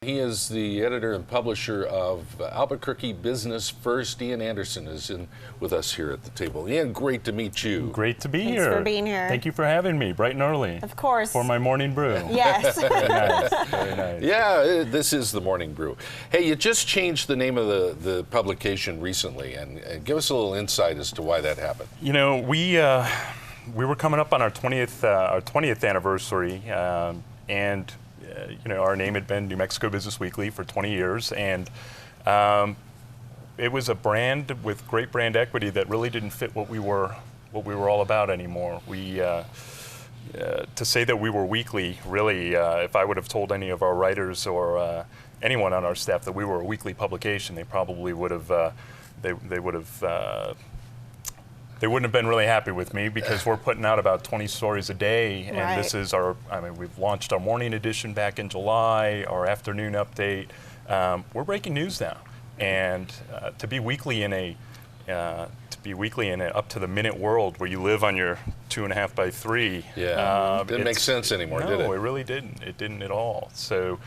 He is the editor and publisher of Albuquerque Business First. Ian Anderson is in with us here at the table. Ian, great to meet you. Great to be Thanks here. for being here. Thank you for having me, bright and early. Of course. For my morning brew. Yes. Very nice, very nice. Yeah, this is the Morning Brew. Hey, you just changed the name of the publication recently, and give us a little insight as to why that happened. You know, we were coming up on our 20th anniversary, and you know, our name had been New Mexico Business Weekly for 20 years, and it was a brand with great brand equity that really didn't fit what we were all about anymore. We to say that we were weekly, really, if I would have told any of our writers or anyone on our staff that we were a weekly publication, they probably would have they wouldn't have been really happy with me, because we're putting out about 20 stories a day, and right. This is we've launched our morning edition back in July, our afternoon update. We're breaking news now, and to be weekly in a up to the minute world where you live on your 2.5 by 3. Yeah, didn't make sense anymore, did it? No, it really didn't. It didn't at all. So,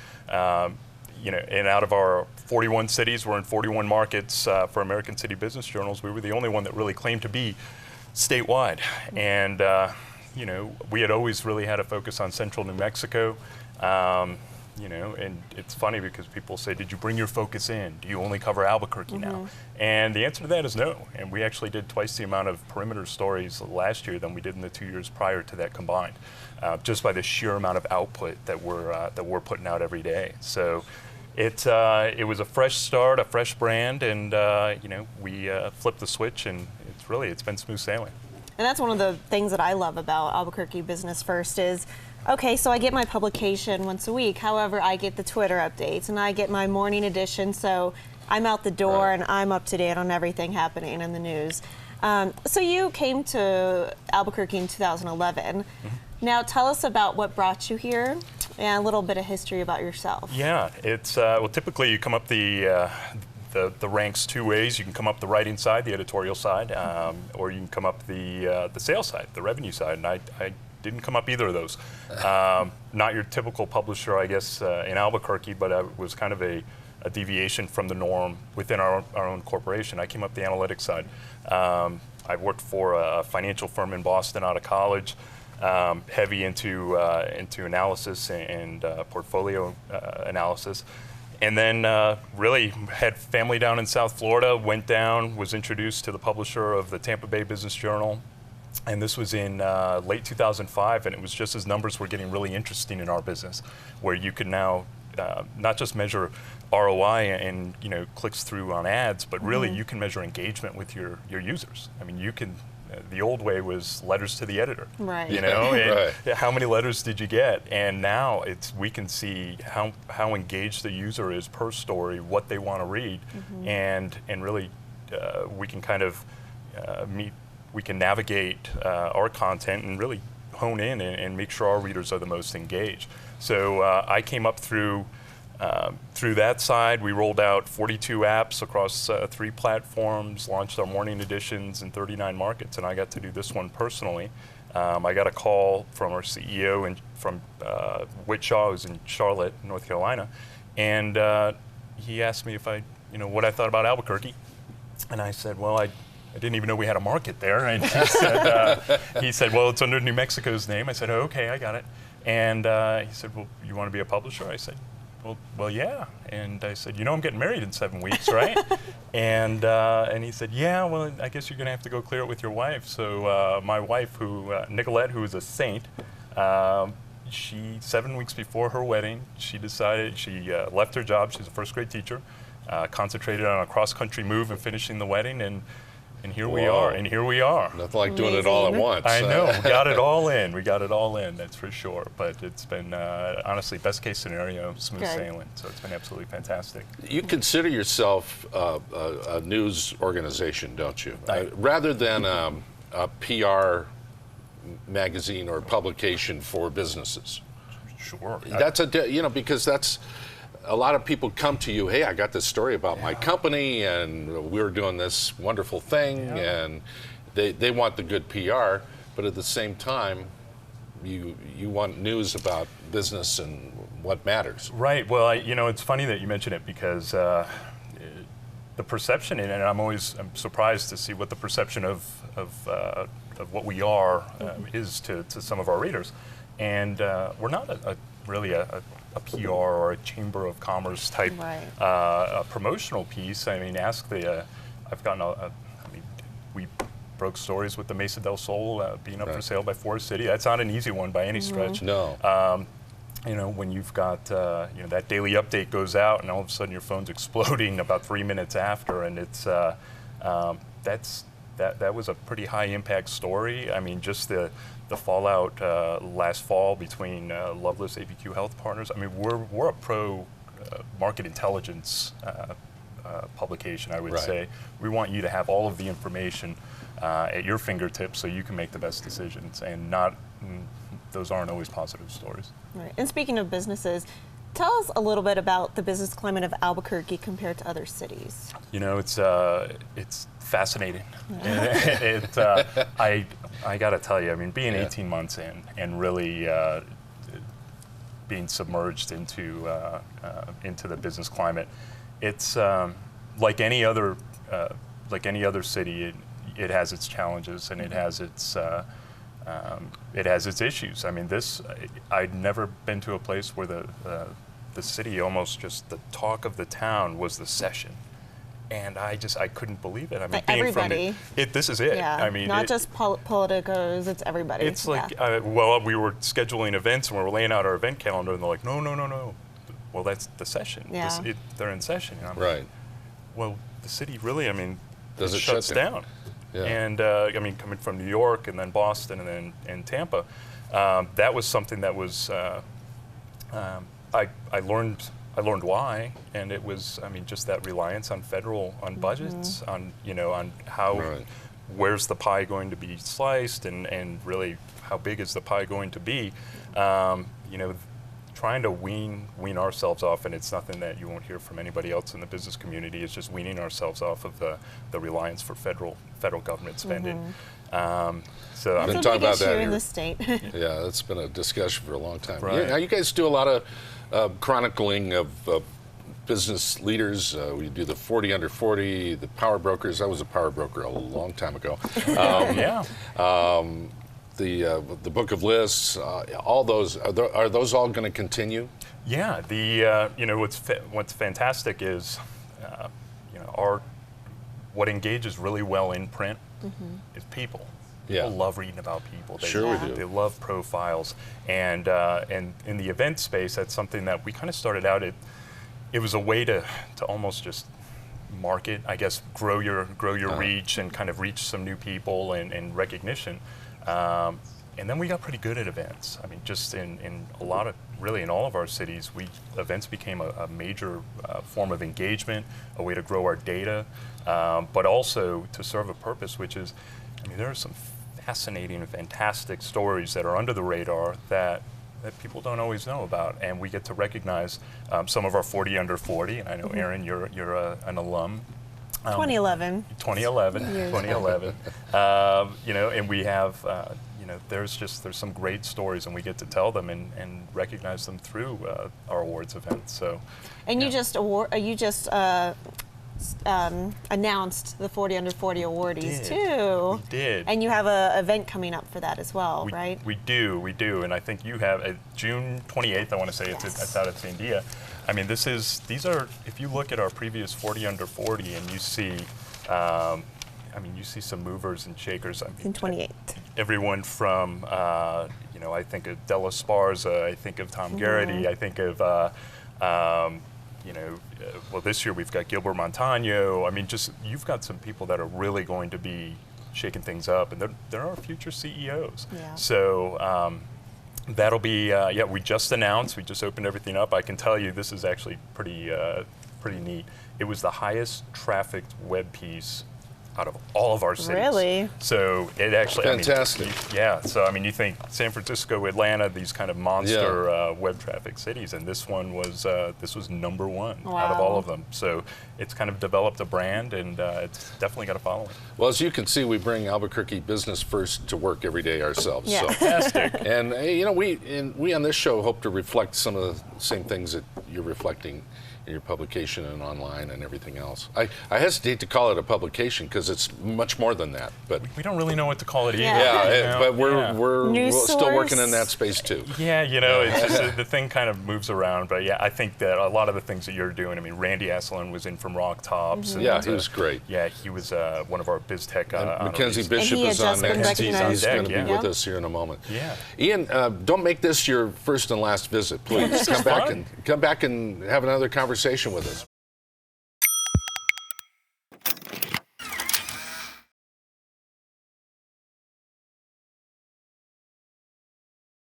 you know, and out of our 41 cities, we're in 41 markets for American City Business Journals. We were the only one that really claimed to be statewide. And, you know, we had always really had a focus on central New Mexico. You know, and it's funny because people say, did you bring your focus in? Do you only cover Albuquerque now? And the answer to that is no. And we actually did twice the amount of perimeter stories last year than we did in the 2 years prior to that combined, just by the sheer amount of output that we're putting out every day. So it was a fresh start, a fresh brand, and you know, we flipped the switch, and it's been smooth sailing. And that's one of the things that I love about Albuquerque Business First is, okay, so I get my publication once a week. However, I get the Twitter updates, and I get my morning edition, so I'm out the door, right, and I'm up to date on everything happening in the news. So you came to Albuquerque in 2011. Now tell us about what brought you here and a little bit of history about yourself. Yeah, it's well, typically you come up the ranks two ways. You can come up the writing side, the editorial side, or you can come up the sales side, the revenue side. And I didn't come up either of those. Not your typical publisher, I guess, in Albuquerque, but I was kind of a deviation from the norm within our own corporation. I came up the analytics side. I worked for a financial firm in Boston out of college, heavy into analysis and portfolio analysis. And then really had family down in South Florida, went down, was introduced to the publisher of the Tampa Bay Business Journal. And this was in late 2005, and it was just as numbers were getting really interesting in our business, where you could now not just measure ROI and, you know, clicks through on ads, but really you can measure engagement with your users. I mean, you can. The old way was letters to the editor, right? You know, and right. How many letters did you get? And now we can see how engaged the user is per story, what they want to read, and really we can kind of we can navigate our content and really hone in and make sure our readers are the most engaged. So I came up through that side. We rolled out 42 apps across 3 platforms, launched our morning editions in 39 markets, and I got to do this one personally. I got a call from our CEO from Whit Shaw, who's in Charlotte, North Carolina, and he asked me what I thought about Albuquerque, and I said, well, I didn't even know we had a market there, and he said, well, it's under New Mexico's name. I said, oh, okay, I got it. And he said, well, you want to be a publisher? I said, well, yeah. And I said, I'm getting married in 7 weeks, right? and he said, yeah, well, I guess you're going to have to go clear it with your wife. So my wife, Nicolette, who is a saint, 7 weeks before her wedding, she decided, she left her job. She's a first grade teacher, concentrated on a cross-country move and finishing the wedding, and here we are, Nothing like doing it all at once. I know, we got it all in. We got it all in, that's for sure. But it's been, honestly, best case scenario, smooth sailing. So it's been absolutely fantastic. You consider yourself a news organization, don't you? Rather than a PR magazine or publication for businesses. Sure. That's because that's, a lot of people come to you, hey, I got this story about my company, and we're doing this wonderful thing, and they want the good PR, but at the same time, you want news about business and what matters. Right. Well, it's funny that you mention it because the perception, and I'm surprised to see what the perception of what we are is to some of our readers, and we're not really a PR or a Chamber of Commerce type a promotional piece. I mean, I've gotten we broke stories with the Mesa del Sol being up for sale by Forest City. That's not an easy one by any stretch. No. When you've got that daily update goes out, and all of a sudden your phone's exploding about 3 minutes after, and it's that was a pretty high impact story. I mean, just the fallout last fall between Loveless ABQ Health Partners. I mean, we're a pro market intelligence publication, I would say. We want you to have all of the information at your fingertips so you can make the best decisions, and those aren't always positive stories. Right. And speaking of businesses, tell us a little bit about the business climate of Albuquerque compared to other cities. It's fascinating. I got to tell you, I mean, being 18 months in and really being submerged into the business climate, it's like any other city. It has its challenges and it has its issues. I mean, I'd never been to a place where the city, almost just the talk of the town was the session, and I couldn't believe it. I mean, being everybody. from this is it. Yeah. I mean, not just politicos, it's everybody. It's like, we were scheduling events and we were laying out our event calendar, and they're like, no. Well, that's the session. Yeah. They're in session. And I'm Right. like, well, the city really, I mean, Does it shuts shut down. Yeah. And I mean, coming from New York and then Boston and Tampa, that was something that was I learned why, and it was, I mean, just that reliance on budgets, on how where's the pie going to be sliced, and really how big is the pie going to be. Trying to wean ourselves off, and it's nothing that you won't hear from anybody else in the business community, is just weaning ourselves off of the reliance for federal government spending. So I've been it's a talking big about issue that in here. the state. Yeah, that's been a discussion for a long time. Right. Now, you guys do a lot of chronicling of business leaders. We do the 40 under 40, the power brokers. I was a power broker a long time ago. The book of lists, all those, are those all going to continue? Yeah, what's fantastic is, what engages really well in print is people. Yeah. People love reading about people. We do. They love profiles, and in the event space, that's something that we kind of started out. It was a way to almost just market, I guess, grow your reach and kind of reach some new people and recognition. And then we got pretty good at events. I mean, just in all of our cities, events became a major form of engagement, a way to grow our data, but also to serve a purpose, which is, I mean, there are some fascinating and fantastic stories that are under the radar that people don't always know about, and we get to recognize some of our 40 under 40. And I know, Erin, you're an alum. 2011. 2011. And we have, there's some great stories, and we get to tell them and recognize them through our awards events. So, and you just announced the 40 under 40 awardees too. We did. And you have an event coming up for that as well, right? We do, and I think you have June 28th. I want to say it's out at Sandia. I mean, these are, if you look at our previous 40 under 40 and you see, you see some movers and shakers. I mean, in 28. Everyone from, I think of Della Sparza, I think of Tom Garrity, I think of, well, this year we've got Gilbert Montano. I mean, just, you've got some people that are really going to be shaking things up, and there are future CEOs. Yeah. So, that'll be, we just announced, we just opened everything up. I can tell you this is actually pretty neat. It was the highest trafficked web piece out of all of our cities. Really? So it actually, Fantastic. yeah. So I mean, you think San Francisco, Atlanta, these kind of monster web traffic cities, and this one was number one out of all of them. So it's kind of developed a brand, and it's definitely got a following. Well, as you can see, we bring Albuquerque business first to work every day ourselves. Yeah. So. Fantastic. And we on this show hope to reflect some of the same things that you're reflecting in your publication and online and everything else. I hesitate to call it a publication because it's much more than that. But We don't really know what to call it either. yeah, but we're News still working source. in that space too. Yeah, it's just the thing kind of moves around. But yeah, I think that a lot of the things that you're doing. I mean, Randy Asselin was in from Rock Tops. And Yeah, he was great. Yeah, he was one of our BizTech. Mackenzie honorees. Bishop And he is had on just been next. He's recognized. going to be Yeah. with us here in a moment. Yeah. Ian, don't make this your first and last visit, please. Come back and have another conversation with us.